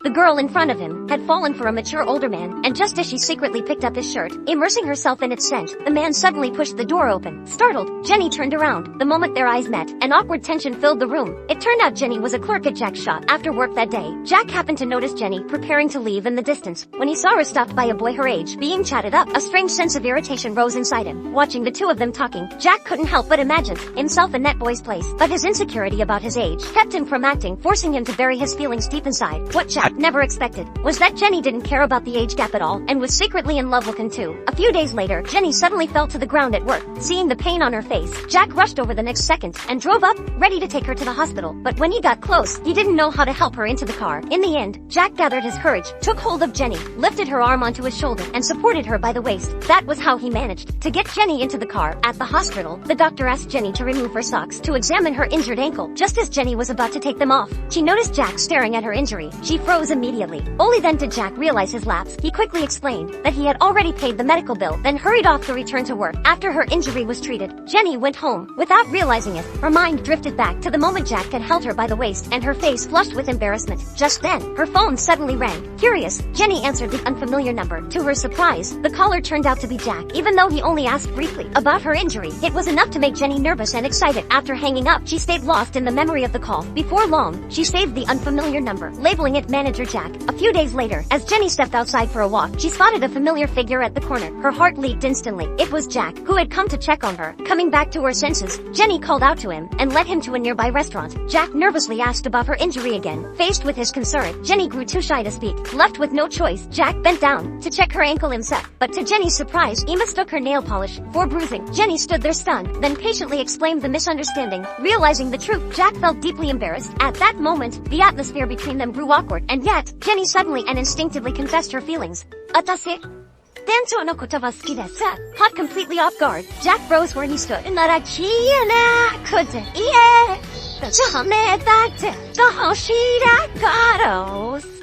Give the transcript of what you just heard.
The girl in front of him had fallen for a mature older man, and just as she secretly picked up his shirt, immersing herself in its scent, the man suddenly pushed the door open. Startled, Jenny turned around. The moment their eyes met, an awkward tension filled the room. It turned out Jenny was a clerk at Jack's shop. After work that day, Jack happened to notice Jenny preparing to leave in the distance. When he saw her stopped by a boy her age, being chatted up, a strange sense of irritation rose inside him. Watching the two of them talking, Jack couldn't help but imagine himself in that boy's place. But his insecurity about his age kept him from acting, forcing him to bury his feelings deep inside. What Jack never expected was that Jenny didn't care about the age gap at all, and was secretly in love with him too. A few days later, Jenny suddenly fell to the ground at work. Seeing the pain on her face, Jack rushed over the next second and drove up, ready to take her to the hospital. But when he got close, he didn't know how to help her into the car. In the end, Jack gathered his courage, took hold of Jenny, lifted her arm onto his shoulder, and supported her by the waist. That was how he managed to get Jenny into the car. At the hospital, the doctor asked Jenny to remove her socks to examine her injured ankle. Just as Jenny was about to take them off, she noticed Jack staring at her injury. She froze immediately. Only then did Jack realize his lapse. He quickly explained that he had already paid the medical bill, then hurried off to return to work. After her injury was treated, Jenny went home. Without realizing it, her mind drifted back to the moment Jack had held her by the waist, and her face flushed with embarrassment. Just then, her phone suddenly rang. Curious, Jenny answered the unfamiliar number. To her surprise, the caller turned out to be Jack. Even though he only asked briefly about her injury, it was enough to make Jenny nervous and excited. After hanging up, she stayed lost in the memory of the call. Before long, she saved the unfamiliar number, labeling it Manager Jack. A few days later, as Jenny stepped outside for a walk, she spotted a familiar figure at the corner. Her heart leaped instantly. It was Jack, who had come to check on her. Coming back to her senses, Jenny called out to him and led him to a nearby restaurant. Jack nervously asked about her injury again. Faced with his concern, Jenny grew too shy to speak. Left with no choice, Jack bent down to check her ankle himself. But to Jenny's surprise, he mistook her nail polish for bruising. Jenny stood there stunned, then patiently explained the misunderstanding. Realizing the truth, Jack felt deeply embarrassed. At that moment, the atmosphere between them grew awkward, and yet, Jenny suddenly and instinctively confessed her feelings. Atase, Dancho no koto wa suki desu. Caught completely off guard, Jack froze where he stood. Nara kiana kote ie. ちょめだってどうしらかろう